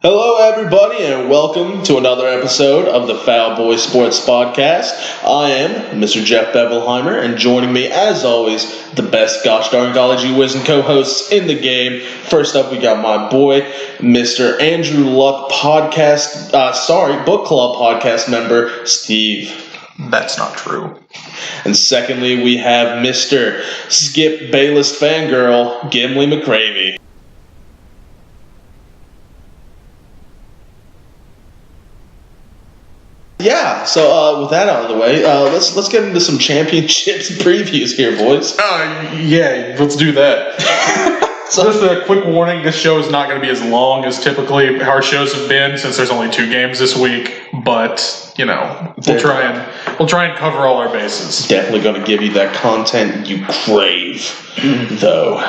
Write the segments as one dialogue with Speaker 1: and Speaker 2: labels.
Speaker 1: Hello, everybody, and welcome to another episode of the Foul Boy Sports Podcast. I am Mr. Jeff Bevelheimer, and joining me, as always, the best gosh darn golly gee whiz and co-hosts in the game. First up, we got my boy, Mr. Andrew Luck book club podcast member, Steve.
Speaker 2: That's not true.
Speaker 1: And secondly, we have Mr. Skip Bayless fangirl, Gimli McCravey. Yeah, so with that out of the way, let's get into some championships previews here, boys.
Speaker 2: Yeah, let's do that. So just a quick warning, this show is not going to be as long as typically our shows have been since there's only 2 games this week, but, you know, we'll try and cover all our bases.
Speaker 1: Definitely going to give you that content you crave, though.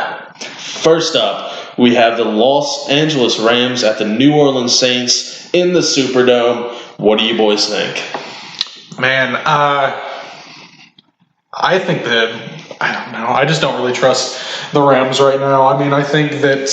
Speaker 1: First up, we have the Los Angeles Rams at the New Orleans Saints in the Superdome. What do you boys think?
Speaker 2: Man, I think that, I don't know, I just don't really trust the Rams right now. I mean, I think that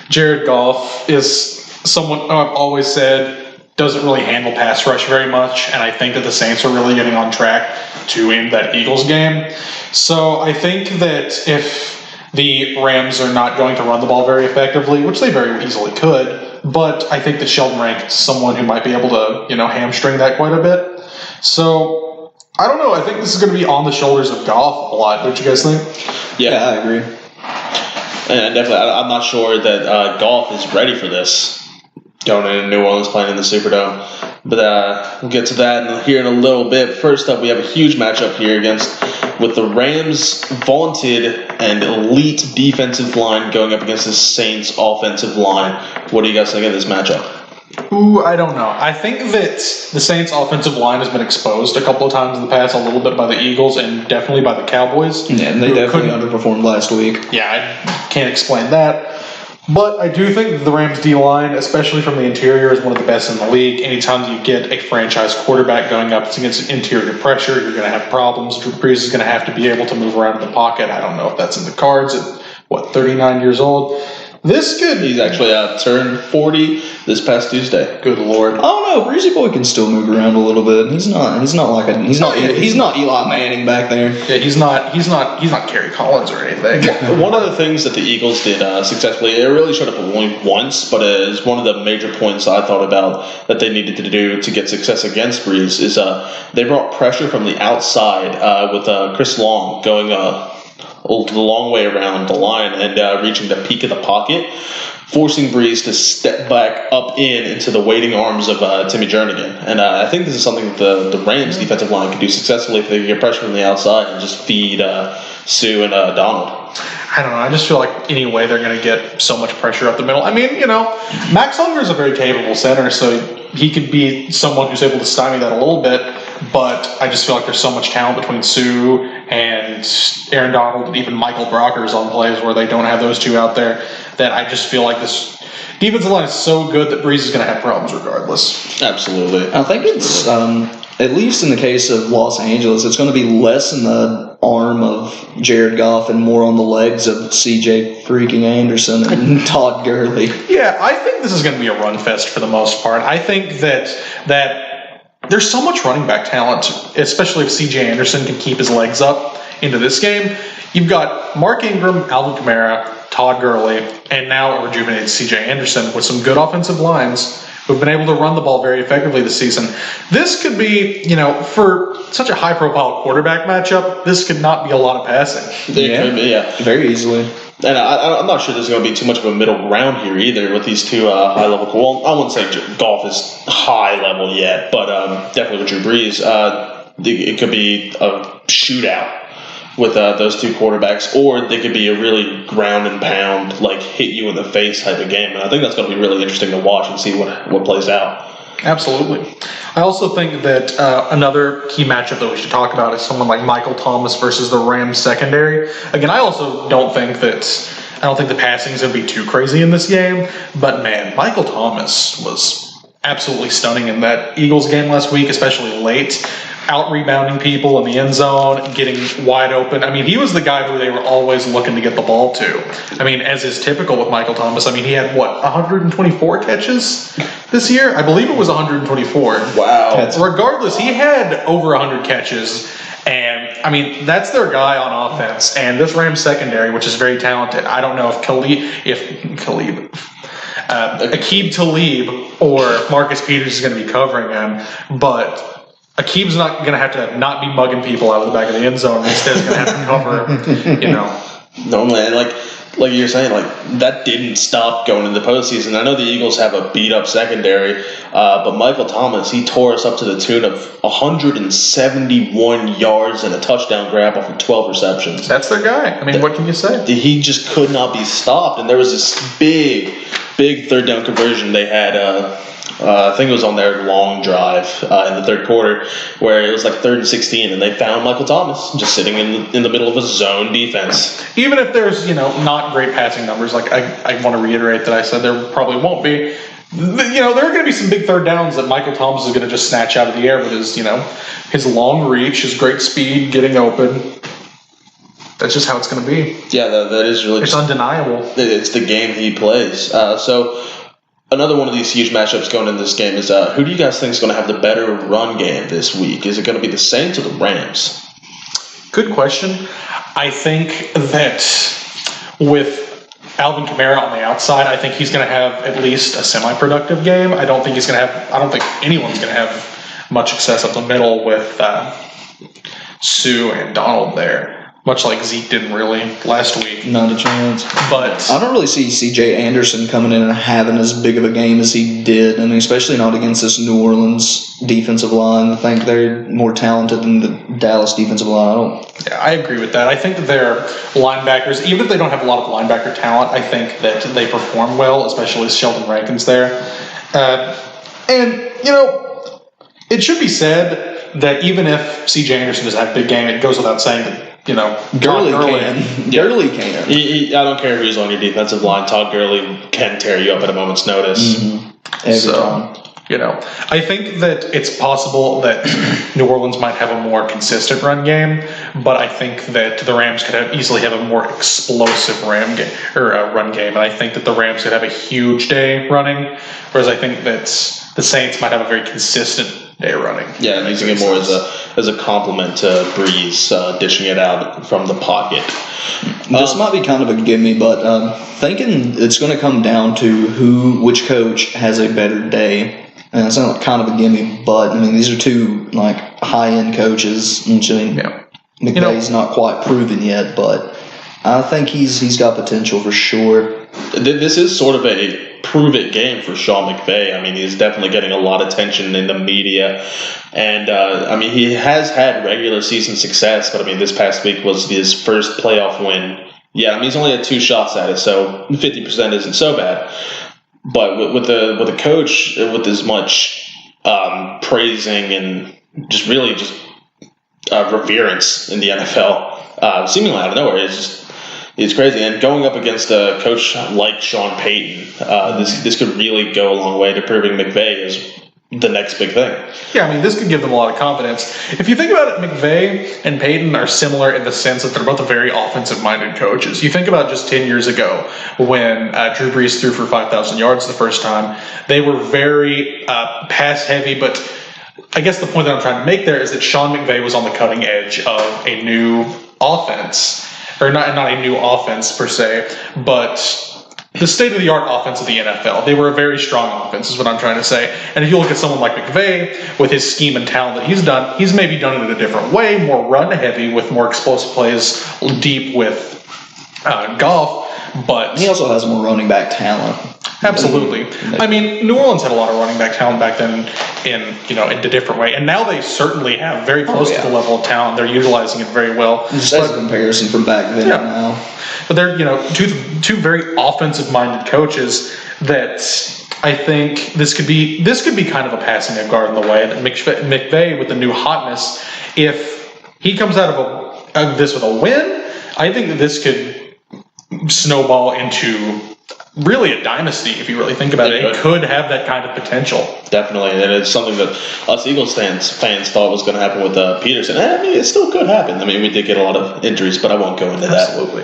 Speaker 2: Jared Goff is someone I've always said doesn't really handle pass rush very much, and I think that the Saints are really getting on track to win that Eagles game. So I think that if the Rams are not going to run the ball very effectively, which they very easily could, but I think that Sheldon Rank is someone who might be able to, hamstring that quite a bit. So, I don't know. I think this is going to be on the shoulders of Goff a lot. Don't you guys think?
Speaker 1: Yeah,
Speaker 3: I agree.
Speaker 1: And definitely, I'm not sure that Goff is ready for this, going into New Orleans playing in the Superdome. But we'll get to that here in a little bit. First up, we have a huge matchup here with the Rams' vaunted and elite defensive line going up against the Saints' offensive line. What do you guys think of this matchup?
Speaker 2: Ooh, I don't know. I think that the Saints' offensive line has been exposed a couple of times in the past, a little bit by the Eagles and definitely by the Cowboys.
Speaker 3: Yeah, and they definitely underperformed last week.
Speaker 2: Yeah, I can't explain that. But I do think that the Rams' D-line, especially from the interior, is one of the best in the league. Anytime you get a franchise quarterback going up against interior pressure, you're going to have problems. Drew Brees is going to have to be able to move around in the pocket. I don't know if that's in the cards at, 39 years old.
Speaker 1: He's actually turned 40 this past Tuesday.
Speaker 2: Good Lord.
Speaker 3: I don't know. Breezy Boy can still move around a little bit. He's not Eli Manning back there.
Speaker 2: Yeah, he's not Kerry Collins or anything.
Speaker 1: One of the things that the Eagles did successfully, it really showed up only once, but it is one of the major points I thought about that they needed to do to get success against Brees is they brought pressure from the outside with Chris Long going the long way around the line and reaching the peak of the pocket, forcing Brees to step back up into the waiting arms of Timmy Jernigan. And I think this is something that the Rams defensive line can do successfully if they get pressure from the outside and just feed Sue and Donald.
Speaker 2: I don't know. I just feel like anyway they're going to get so much pressure up the middle. I mean, Max Unger is a very capable center, so he could be someone who's able to stymie that a little bit. But I just feel like there's so much talent between Sue and Aaron Donald and even Michael Brockers on plays where they don't have those two out there that I just feel like this defensive line is so good that Brees is going to have problems regardless.
Speaker 1: Absolutely.
Speaker 3: I think it's, at least in the case of Los Angeles, it's going to be less in the arm of Jared Goff and more on the legs of C.J. freaking Anderson and Todd Gurley.
Speaker 2: Yeah, I think this is going to be a run fest for the most part. I think that there's so much running back talent, especially if C.J. Anderson can keep his legs up into this game. You've got Mark Ingram, Alvin Kamara, Todd Gurley, and now a rejuvenated C.J. Anderson with some good offensive lines who've been able to run the ball very effectively this season. This could be, for such a high-profile quarterback matchup, this could not be a lot of passing.
Speaker 1: It could be, yeah.
Speaker 3: Very easily.
Speaker 1: And I'm not sure there's going to be too much of a middle ground here either with these two high-level. Well, I wouldn't say Goff is high level yet, but definitely with Drew Brees, it could be a shootout with those two quarterbacks, or they could be a really ground and pound, like hit you in the face type of game. And I think that's going to be really interesting to watch and see what plays out.
Speaker 2: Absolutely. I also think that another key matchup that we should talk about is someone like Michael Thomas versus the Rams secondary. Again, I don't think the passing is going to be too crazy in this game, but man, Michael Thomas was absolutely stunning in that Eagles game last week, especially late. out-rebounding people in the end zone, getting wide open. I mean, he was the guy who they were always looking to get the ball to. I mean, as is typical with Michael Thomas, I mean, he had, 124 catches this year? I believe it was 124.
Speaker 1: Wow.
Speaker 2: Regardless, he had over 100 catches. And, I mean, that's their guy on offense. And this Rams secondary, which is very talented, I don't know if Aqib Talib or Marcus Peters is going to be covering him, but Aqib's not going to have to not be mugging people out of the back of the end zone. Instead, he's going to have to cover,
Speaker 1: Normally, and like you're saying, like that didn't stop going into the postseason. I know the Eagles have a beat up secondary, but Michael Thomas, he tore us up to the tune of 171 yards and a touchdown grab off of 12 receptions.
Speaker 2: That's their guy. I mean, what can you say?
Speaker 1: He just could not be stopped, and there was this big third down conversion they had. I think it was on their long drive in the third quarter, where it was like 3rd and 16, and they found Michael Thomas just sitting in the middle of a zone defense.
Speaker 2: Even if there's not great passing numbers, like I want to reiterate that I said there probably won't be. There are going to be some big third downs that Michael Thomas is going to just snatch out of the air with his his long reach, his great speed, getting open. That's just how it's going to be.
Speaker 1: Yeah, that is really.
Speaker 2: It's undeniable.
Speaker 1: It's the game he plays. So. Another one of these huge matchups going into this game is who do you guys think is going to have the better run game this week? Is it going to be the Saints or the Rams?
Speaker 2: Good question. I think that with Alvin Kamara on the outside, I think he's going to have at least a semi-productive game. I don't think anyone's going to have much success up the middle with Sue and Donald there. Much like Zeke didn't really last week.
Speaker 3: Not a chance.
Speaker 2: But
Speaker 3: I don't really see C.J. Anderson coming in and having as big of a game as he did. I mean, especially not against this New Orleans defensive line. I think they're more talented than the Dallas defensive line.
Speaker 2: I agree with that. I think that their linebackers, even if they don't have a lot of linebacker talent, I think that they perform well, especially as Sheldon Rankins there. It should be said that even if C.J. Anderson does have a big game, it goes without saying that
Speaker 3: Gurley can. Gurley can.
Speaker 1: I don't care who's on your defensive line. Todd Gurley can tear you up at a moment's notice.
Speaker 3: Mm-hmm. Every time.
Speaker 2: I think that it's possible that New Orleans might have a more consistent run game, but I think that the Rams could easily have a more explosive run game. And I think that the Rams could have a huge day running, whereas I think that the Saints might have a very consistent day running.
Speaker 1: Yeah, and using it more as a compliment to Breeze, dishing it out from the pocket.
Speaker 3: This might be kind of a gimme, but thinking it's going to come down to which coach has a better day. And it's not kind of a gimme, but I mean these are two high-end coaches. McVay's not quite proven yet, but I think he's got potential for sure.
Speaker 1: This is sort of a prove-it game for Sean McVay. I mean, he's definitely getting a lot of attention in the media. And, he has had regular season success, but, this past week was his first playoff win. Yeah, he's only had 2 shots at it, so 50% isn't so bad. But with the coach, with as much praising and just reverence in the NFL, seemingly out of nowhere, it's crazy. And going up against a coach like Sean Payton, this could really go a long way to proving McVay is the next big thing.
Speaker 2: Yeah, this could give them a lot of confidence. If you think about it, McVay and Payton are similar in the sense that they're both very offensive-minded coaches. You think about just 10 years ago when Drew Brees threw for 5,000 yards the first time. They were very pass-heavy, but I guess the point that I'm trying to make there is that Sean McVay was on the cutting edge of a new offense. Or not a new offense per se, but the state-of-the-art offense of the NFL. They were a very strong offense, is what I'm trying to say. And if you look at someone like McVay, with his scheme and talent that he's maybe done it in a different way, more run-heavy with more explosive plays, deep with Goff. But
Speaker 3: he also has more running back talent.
Speaker 2: Absolutely. New Orleans had a lot of running back talent back then in a different way. And now they certainly have very close to the level of talent. They're utilizing it very well.
Speaker 3: Just as a comparison from back then to now.
Speaker 2: But they're, two very offensive-minded coaches that I think this could be kind of a passing of guard in the way that McVay with the new hotness, if he comes out of this with a win, I think that this could snowball into really a dynasty if you really think about it. It could have that kind of potential.
Speaker 1: Definitely, and it's something that us Eagles fans thought was going to happen with Peterson. I mean, it still could happen. I mean, we did get a lot of injuries, but I won't go into that.
Speaker 2: Absolutely.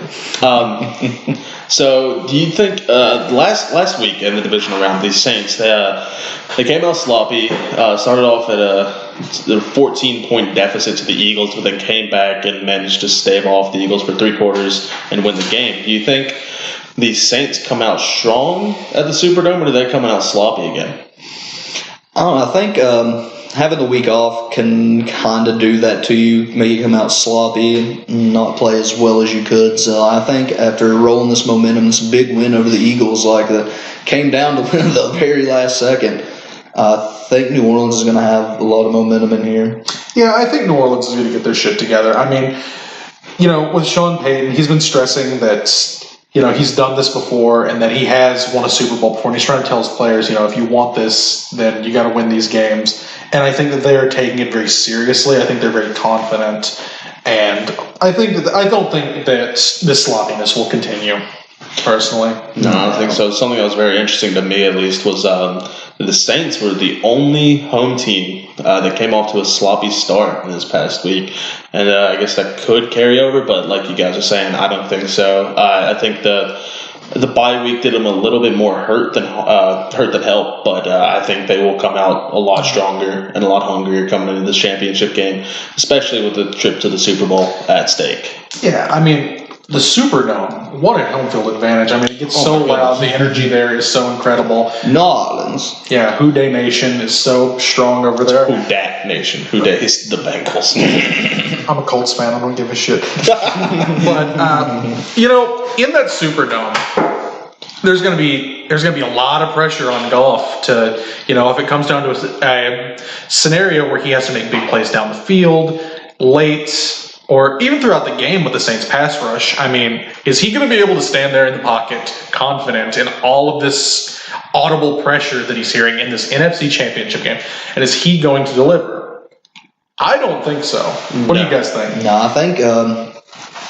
Speaker 1: So, do you think last week in the divisional round, these Saints they came out sloppy, started off at a 14-point deficit to the Eagles, but then came back and managed to stave off the Eagles for 3 quarters and win the game. Do you think the Saints come out strong at the Superdome, or do they come out sloppy again?
Speaker 3: I don't know. I think having the week off can kind of do that to you, make you come out sloppy and not play as well as you could. So I think after rolling this momentum, this big win over the Eagles, came down to win the very last second, I think New Orleans is going to have a lot of momentum in here.
Speaker 2: Yeah, I think New Orleans is going to get their shit together. I mean, with Sean Payton, he's been stressing that he's done this before and that he has won a Super Bowl before. And he's trying to tell his players, if you want this, then you got to win these games. And I think that they're taking it very seriously. I think they're very confident. And I don't think that this sloppiness will continue, personally.
Speaker 1: No, I don't think so. Something that was very interesting to me, at least, was the Saints were the only home team that came off to a sloppy start this past week. And I guess that could carry over, but like you guys are saying, I don't think so. I think the bye week did them a little bit more hurt than help, but I think they will come out a lot stronger and a lot hungrier coming into this championship game, especially with the trip to the Super Bowl at stake.
Speaker 2: Yeah, I mean, the Superdome, what a home field advantage. I mean, it gets so loud. The energy there is so incredible.
Speaker 3: New Orleans.
Speaker 2: Yeah, Who Dey Nation is so strong over there.
Speaker 1: Who Dat Nation. Who Dey is the Bengals.
Speaker 2: I'm a Colts fan. I don't give a shit. But, in that Superdome, there's going to be a lot of pressure on Goff to, if it comes down to a scenario where he has to make big plays down the field, late, or even throughout the game with the Saints pass rush. I mean, is he going to be able to stand there in the pocket, confident in all of this audible pressure that he's hearing in this NFC Championship game? And is he going to deliver? I don't think so. What do you guys think?
Speaker 3: No, I think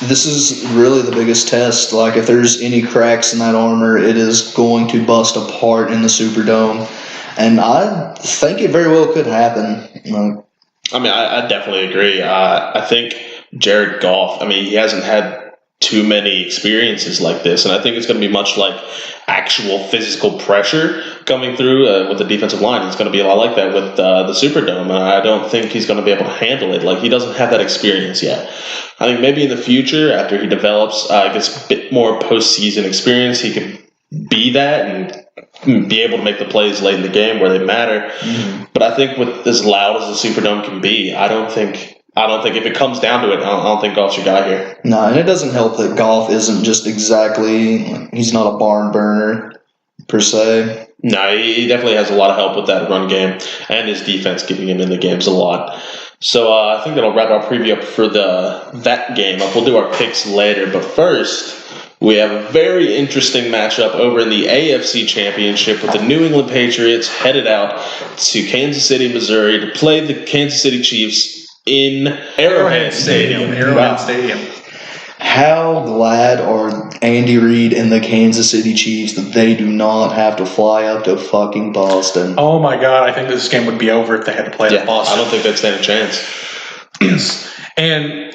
Speaker 3: this is really the biggest test. Like, if there's any cracks in that armor, it is going to bust apart in the Superdome. And I think it very well could happen.
Speaker 1: I mean, I definitely agree. I think Jared Goff, he hasn't had too many experiences like this, and I think it's going to be much like actual physical pressure coming through with the defensive line. It's going to be a lot like that with the Superdome, and I don't think he's going to be able to handle it. Like, he doesn't have that experience yet. I think maybe in the future, after he develops, gets a bit more postseason experience, he could be that and be able to make the plays late in the game where they matter. Mm-hmm. But I think with as loud as the Superdome can be, I don't think if it comes down to it, I don't think Goff's your guy here.
Speaker 3: No, and it doesn't help that Goff isn't just he's not a barn burner per se.
Speaker 1: No, he definitely has a lot of help with that run game and his defense keeping him in the games a lot. So I think that'll wrap our preview up for that game. We'll do our picks later, but first we have a very interesting matchup over in the AFC Championship with the New England Patriots headed out to Kansas City, Missouri to play the Kansas City Chiefs in Arrowhead Stadium.
Speaker 3: How glad are Andy Reid and the Kansas City Chiefs that they do not have to fly up to fucking Boston.
Speaker 2: Oh my God, I think this game would be over if they had to play at Boston.
Speaker 1: I don't think they'd stand a chance.
Speaker 2: Yes. And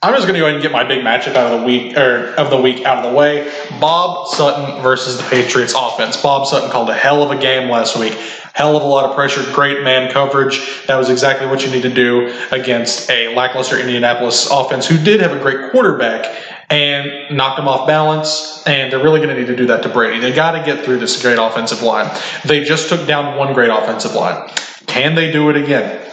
Speaker 2: I'm just going to go ahead and get my big matchup out of the week out of the way. Bob Sutton versus the Patriots offense. Bob Sutton called a hell of a game last week. Hell of a lot of pressure, great man coverage. That was exactly what you need to do against a lackluster Indianapolis offense who did have a great quarterback and knocked them off balance, and they're really going to need to do that to Brady. They got to get through this great offensive line. They just took down one great offensive line. Can they do it again?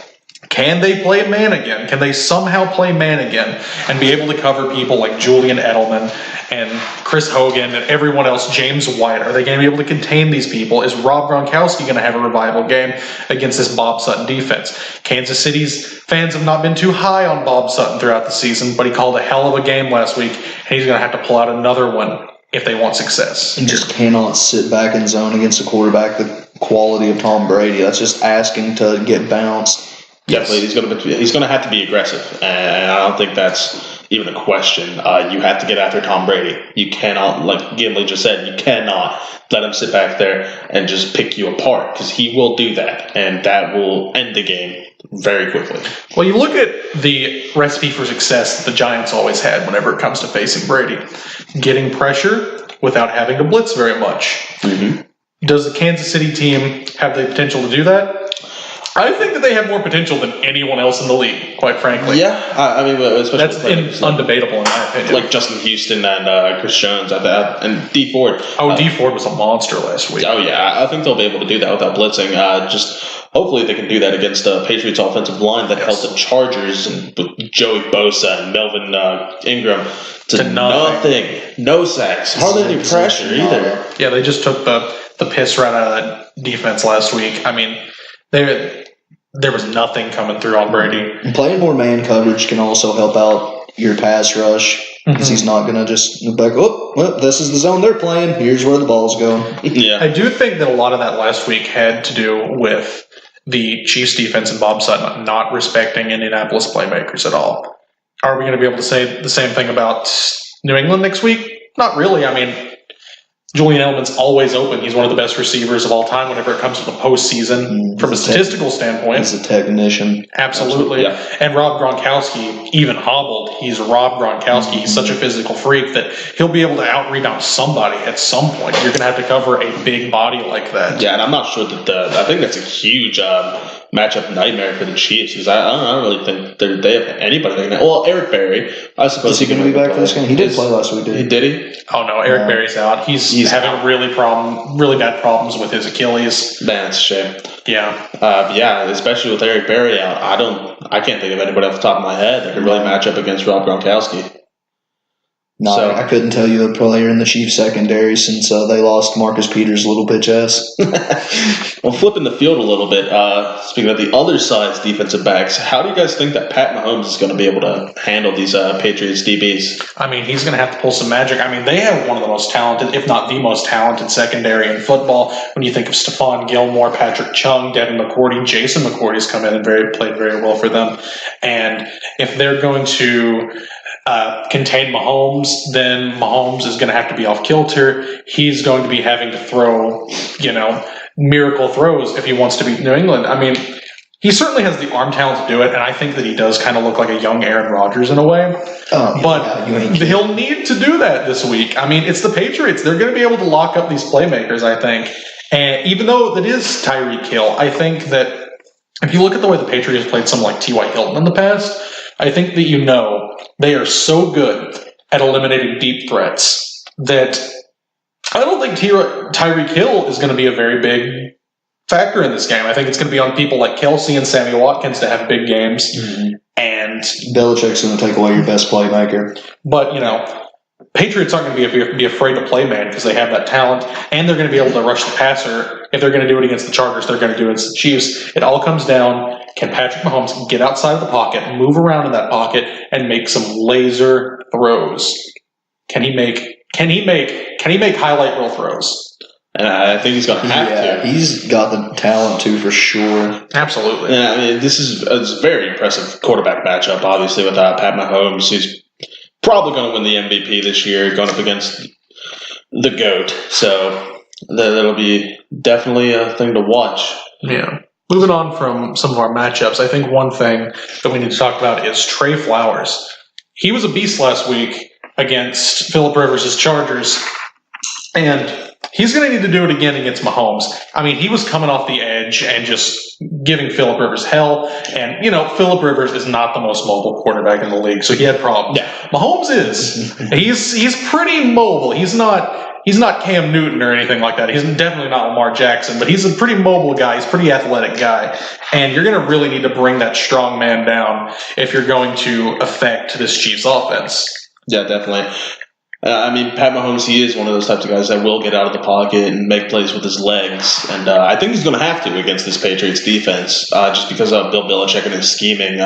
Speaker 2: Can they play man again? Can they somehow play man again and be able to cover people like Julian Edelman and Chris Hogan and everyone else, James White? Are they going to be able to contain these people? Is Rob Gronkowski going to have a revival game against this Bob Sutton defense? Kansas City's fans have not been too high on Bob Sutton throughout the season, but he called a hell of a game last week, and he's going to have to pull out another one if they want success.
Speaker 3: You just cannot sit back in zone against a quarterback the quality of Tom Brady. That's just asking to get bounced.
Speaker 1: Definitely, he's going to have to be aggressive, and I don't think that's even a question. You have to get after Tom Brady. You cannot, like Gimli just said, you cannot let him sit back there and just pick you apart, because he will do that, and that will end the game very quickly.
Speaker 2: Well, you look at the recipe for success that the Giants always had whenever it comes to facing Brady. Getting pressure without having to blitz very much.
Speaker 1: Mm-hmm.
Speaker 2: Does the Kansas City team have the potential to do that? I think that they have more potential than anyone else in the league, quite frankly.
Speaker 1: Yeah, I mean, especially
Speaker 2: that's undebatable in my opinion.
Speaker 1: Like Justin Houston and Chris Jones and Dee Ford.
Speaker 2: Dee Ford was a monster last week.
Speaker 1: Oh yeah, I think they'll be able to do that without blitzing. Just hopefully they can do that against the Patriots offensive line that held the Chargers and with Joey Bosa and Melvin Ingram to nothing. No sacks, hardly any pressure either.
Speaker 2: Yeah, they just took the piss right out of that defense last week. I mean, there was nothing coming through on Brady.
Speaker 3: And playing more man coverage can also help out your pass rush, because he's not going to just look back, well, this is the zone they're playing. Here's where the ball's going.
Speaker 1: Yeah,
Speaker 2: I do think that a lot of that last week had to do with the Chiefs defense and Bob Sutton not respecting Indianapolis playmakers at all. Are we going to be able to say the same thing about New England next week? Not really. I mean, Julian Edelman's always open. He's one of the best receivers of all time whenever it comes to the postseason from a statistical standpoint.
Speaker 3: He's a technician.
Speaker 2: Absolutely.
Speaker 1: Yeah.
Speaker 2: And Rob Gronkowski, even hobbled, he's Rob Gronkowski. He's such a physical freak that he'll be able to out-rebound somebody at some point. You're going to have to cover a big body like that.
Speaker 1: Yeah, and I'm not sure that I think that's a huge matchup nightmare for the Chiefs, because I don't really think they have anybody that can. Well, Eric Berry, I suppose.
Speaker 3: Is he going to be back for this game? He did play last week, didn't he?
Speaker 1: Did he?
Speaker 2: Oh no, Eric Berry's out. He's having really bad problems with his Achilles.
Speaker 1: Man, it's a shame.
Speaker 2: Yeah.
Speaker 1: Yeah, especially with Eric Berry out, I can't think of anybody off the top of my head that could really match up against Rob Gronkowski.
Speaker 3: No, so, I couldn't tell you a player in the Chiefs secondary since they lost Marcus Peters' little bitch ass.
Speaker 1: Well, flipping the field a little bit, speaking of the other side's defensive backs, how do you guys think that Pat Mahomes is going to be able to handle these Patriots DBs?
Speaker 2: I mean, he's going to have to pull some magic. I mean, they have one of the most talented, if not the most talented secondary in football. When you think of Stephon Gilmore, Patrick Chung, Devin McCourty, Jason McCourty's come in and played very well for them. And if they're going to contain Mahomes, then Mahomes is going to have to be off kilter. He's going to be having to throw, miracle throws if he wants to beat New England. I mean, he certainly has the arm talent to do it, and I think that he does kind of look like a young Aaron Rodgers in a way. But he'll need to do that this week. I mean, it's the Patriots. They're going to be able to lock up these playmakers, I think. And even though that is Tyreek Hill, I think that if you look at the way the Patriots played someone like T.Y. Hilton in the past, I think that they are so good at eliminating deep threats that I don't think Tyreek Hill is going to be a very big factor in this game. I think it's going to be on people like Kelsey and Sammy Watkins to have big games. Mm-hmm. And
Speaker 3: Belichick's going to take away your best playmaker.
Speaker 2: But, Patriots aren't going to be afraid to play man because they have that talent, and they're going to be able to rush the passer. If they're going to do it against the Chargers, they're going to do it against the Chiefs. It all comes down, can Patrick Mahomes get outside of the pocket, move around in that pocket, and make some laser throws? Can he make highlight reel throws?
Speaker 1: And I think he's going to have to.
Speaker 3: He's got the talent to, for sure.
Speaker 2: Absolutely.
Speaker 1: Yeah, I mean, this is a very impressive quarterback matchup, obviously, with Pat Mahomes, who's probably going to win the MVP this year, going up against the GOAT. So that'll be definitely a thing to watch.
Speaker 2: Yeah. Moving on from some of our matchups, I think one thing that we need to talk about is Trey Flowers. He was a beast last week against Phillip Rivers' Chargers, and he's going to need to do it again against Mahomes. I mean, he was coming off the edge and just giving Phillip Rivers hell. And, Phillip Rivers is not the most mobile quarterback in the league, so he had problems.
Speaker 1: Yeah.
Speaker 2: Mahomes is. He's pretty mobile. He's not Cam Newton or anything like that. He's definitely not Lamar Jackson, but he's a pretty mobile guy. He's a pretty athletic guy. And you're going to really need to bring that strong man down if you're going to affect this Chiefs offense.
Speaker 1: Yeah, definitely. Pat Mahomes, he is one of those types of guys that will get out of the pocket and make plays with his legs. And I think he's going to have to against this Patriots defense, just because of Bill Belichick and his scheming,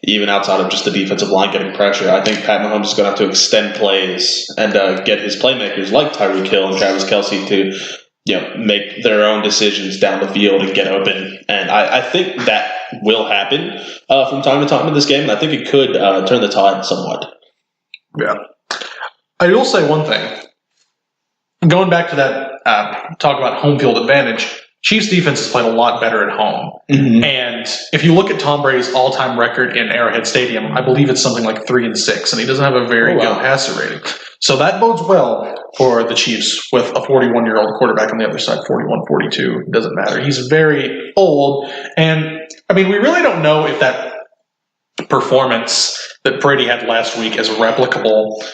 Speaker 1: even outside of just the defensive line getting pressure. I think Pat Mahomes is going to have to extend plays and get his playmakers like Tyreek Hill and Travis Kelce to make their own decisions down the field and get open. And I think that will happen from time to time in this game. And I think it could turn the tide somewhat.
Speaker 2: Yeah. I will say one thing. Going back to that talk about home field advantage, Chiefs defense has played a lot better at home.
Speaker 3: Mm-hmm.
Speaker 2: And if you look at Tom Brady's all-time record in Arrowhead Stadium, I believe it's something like 3-6, and he doesn't have a very good passer rating. So that bodes well for the Chiefs with a 41-year-old quarterback on the other side, 41-42. It doesn't matter. He's very old. And, I mean, we really don't know if that performance that Brady had last week is replicable,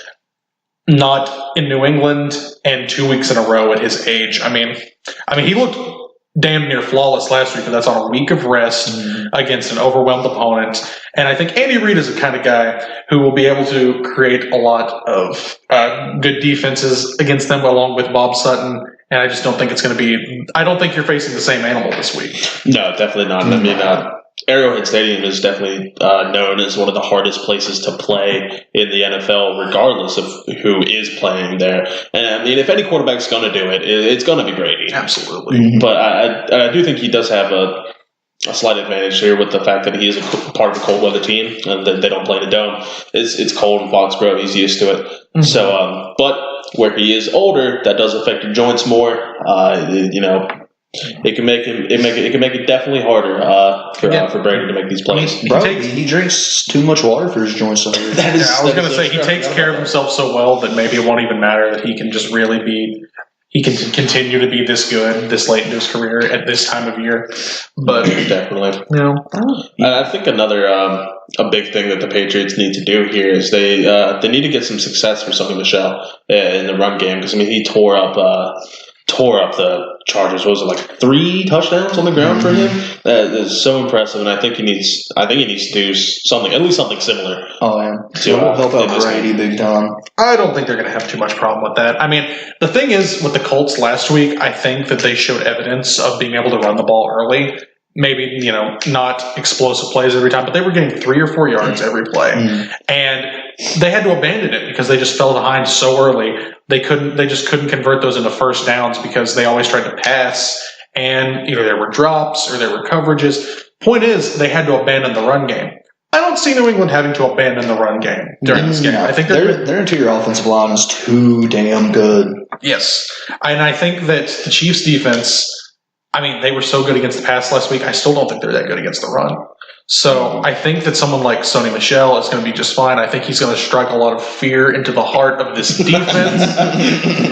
Speaker 2: not in New England and 2 weeks in a row at his age. I mean, he looked damn near flawless last week, but that's on a week of rest against an overwhelmed opponent. And I think Andy Reid is the kind of guy who will be able to create a lot of good defenses against them, along with Bob Sutton. And I just don't think it's going to be – I don't think you're facing the same animal this week.
Speaker 1: No, definitely not. I mean, Arrowhead Stadium is definitely known as one of the hardest places to play in the NFL, regardless of who is playing there. And I mean, if any quarterback's going to do it, it's going to be Brady.
Speaker 2: Absolutely.
Speaker 3: Mm-hmm.
Speaker 1: But I do think he does have a slight advantage here with the fact that he is a part of a cold weather team and that they don't play in a dome. It's cold in Foxborough. He's used to it. Mm-hmm. So, but where he is older, that does affect your joints more. It can make it definitely harder for Brady to make these plays.
Speaker 3: He drinks too much water for his joints.
Speaker 2: I was going to say, he takes care of himself so well that maybe it won't even matter, that he can just really be. He can continue to be this good this late in his career at this time of year. But
Speaker 1: definitely,
Speaker 2: yeah.
Speaker 1: I think another a big thing that the Patriots need to do here is they need to get some success for Sony Michel in the run game, because I mean he tore up the Chargers. What was it, like 3 touchdowns on the ground for him? That is so impressive, and I think he needs to do something, at least something similar.
Speaker 3: Oh yeah, so we'll help out Brady big time.
Speaker 2: I don't think they're going to have too much problem with that. I mean, the thing is with the Colts last week, I think that they showed evidence of being able to run the ball early. Maybe, not explosive plays every time, but they were getting 3 or 4 yards every play. And they had to abandon it because they just fell behind so early. They just couldn't convert those into first downs because they always tried to pass, and either there were drops or there were coverages. Point is, they had to abandon the run game. I don't see New England having to abandon the run game during this game. I think
Speaker 3: their interior offensive line is too damn good.
Speaker 2: Yes. And I think that the Chiefs defense, they were so good against the pass last week. I still don't think they're that good against the run. So I think that someone like Sony Michel is going to be just fine. I think he's going to strike a lot of fear into the heart of this defense.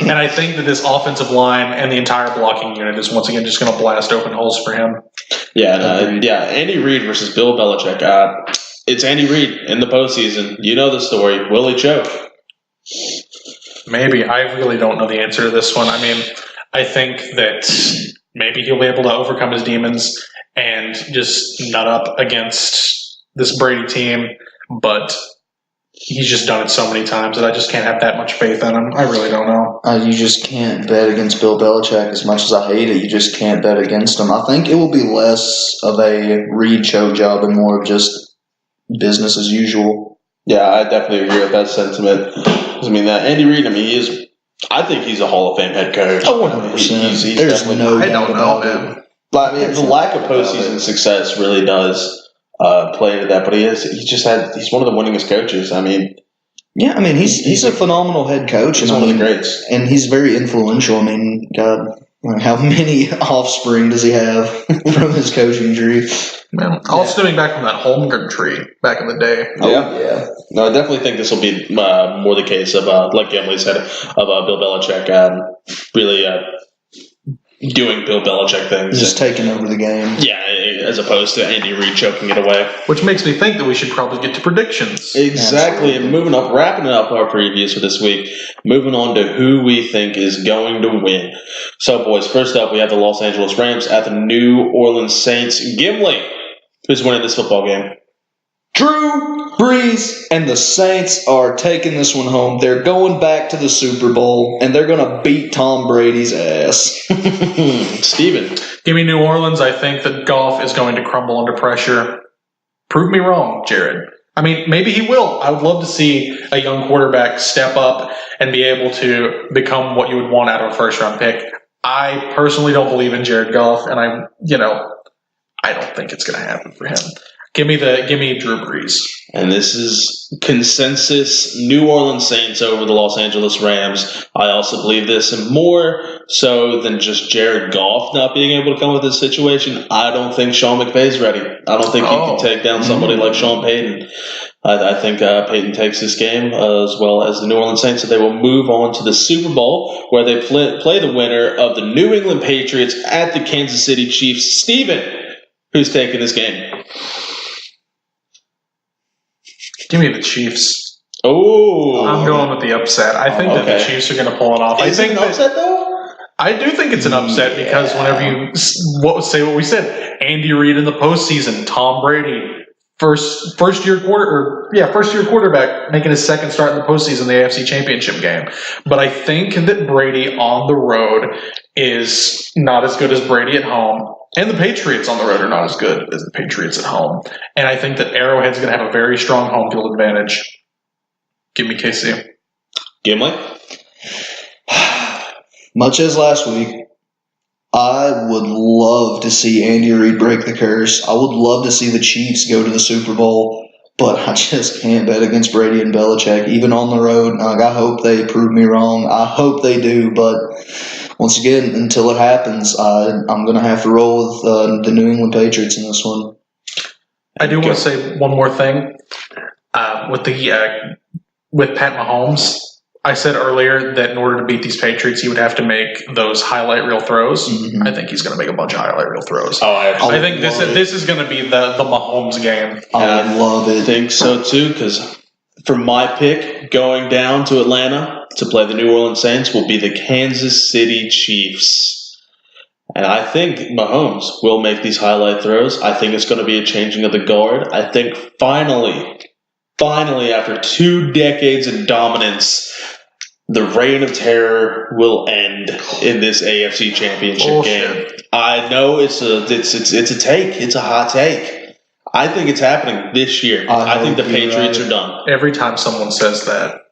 Speaker 2: And I think that this offensive line and the entire blocking unit is once again just going to blast open holes for him.
Speaker 1: Yeah, Andy Reid versus Bill Belichick. It's Andy Reid in the postseason. You know the story. Will he choke?
Speaker 2: Maybe. I really don't know the answer to this one. I think that maybe he'll be able to overcome his demons and just nut up against this Brady team, but he's just done it so many times that I just can't have that much faith in him. I really don't know.
Speaker 3: You just can't bet against Bill Belichick. As much as I hate it, you just can't bet against him. I think it will be less of a Reid choke job and more of just business as usual.
Speaker 1: Yeah, I definitely agree with that sentiment. Andy Reid, I think he's a Hall of Fame head coach.
Speaker 3: 100%. There's no doubt about it.
Speaker 1: The lack of postseason success really does play into that, but he's one of the winningest coaches.
Speaker 3: He's a phenomenal head coach.
Speaker 1: He's one of the greats,
Speaker 3: and he's very influential. God, how many offspring does he have from his coaching tree?
Speaker 2: Man, all stemming back from that Holmgren tree back in the day.
Speaker 1: Yeah. No, I definitely think this will be more the case of, like Emily said, of Bill Belichick really doing Bill Belichick things.
Speaker 3: Just taking over the game.
Speaker 1: Yeah, as opposed to Andy Reid choking it away.
Speaker 2: Which makes me think that we should probably get to predictions.
Speaker 1: Exactly. And wrapping up our previews for this week, moving on to who we think is going to win. So, boys, first up, we have the Los Angeles Rams at the New Orleans Saints. Gimli, who's winning this football game?
Speaker 3: Drew Brees and the Saints are taking this one home. They're going back to the Super Bowl, and they're going to beat Tom Brady's ass.
Speaker 1: Steven.
Speaker 2: Give me New Orleans. I think that Goff is going to crumble under pressure. Prove me wrong, Jared. Maybe he will. I would love to see a young quarterback step up and be able to become what you would want out of a first-round pick. I personally don't believe in Jared Goff, and I don't think it's going to happen for him. Give me Drew Brees.
Speaker 1: And this is consensus New Orleans Saints over the Los Angeles Rams. I also believe this, and more so than just Jared Goff not being able to come with this situation, I don't think Sean McVay's ready. I don't think he can take down somebody like Sean Payton. I think Payton takes this game as well as the New Orleans Saints, so they will move on to the Super Bowl, where they play the winner of the New England Patriots at the Kansas City Chiefs. Steven, who's taking this game?
Speaker 2: Give me the Chiefs.
Speaker 1: Oh,
Speaker 2: I'm going with the upset. I think that the Chiefs are going to pull it off.
Speaker 1: Is it an upset, though?
Speaker 2: I do think it's an upset because whenever you say what we said, Andy Reid in the postseason, Tom Brady, first year quarterback making his second start in the postseason, the AFC Championship game. But I think that Brady on the road is not as good as Brady at home. And the Patriots on the road are not as good as the Patriots at home. And I think that Arrowhead's going to have a very strong home field advantage. Give me KC.
Speaker 1: Gimli?
Speaker 3: Much as last week, I would love to see Andy Reid break the curse. I would love to see the Chiefs go to the Super Bowl. But I just can't bet against Brady and Belichick, even on the road. I hope they prove me wrong. I hope they do, but once again, until it happens, I'm going to have to roll with the New England Patriots in this one.
Speaker 2: I do want to say one more thing. With Pat Mahomes, I said earlier that in order to beat these Patriots, he would have to make those highlight reel throws. Mm-hmm. I think he's going to make a bunch of highlight reel throws. I think this is going to be the Mahomes game.
Speaker 3: I love it.
Speaker 1: I think so too, because for my pick, going down to Atlanta to play the New Orleans Saints will be the Kansas City Chiefs. And I think Mahomes will make these highlight throws. I think it's going to be a changing of the guard. I think finally, after 2 decades of dominance, the reign of terror will end in this AFC Championship game. I know it's a take. It's a hot take. I think it's happening this year. I think the Patriots are done.
Speaker 2: Every time someone says that,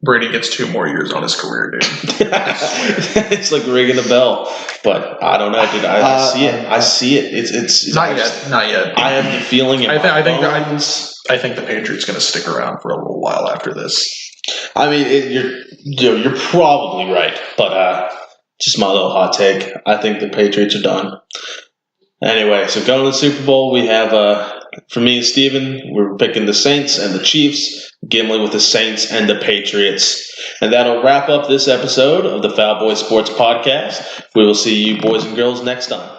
Speaker 2: Brady gets 2 more years on his career, dude.
Speaker 1: It's like ringing a bell, but I don't know, dude. I see it. I see it. It's
Speaker 2: not yet.
Speaker 1: I have the feeling.
Speaker 2: I think the Patriots going to stick around for a little while after this.
Speaker 1: I mean, you're probably right, but just my little hot take. I think the Patriots are done. Anyway, so going to the Super Bowl, we have for me and Steven, we're picking the Saints and the Chiefs. Gimli with the Saints and the Patriots. And that'll wrap up this episode of the Foul Boy Sports Podcast. We will see you boys and girls next time.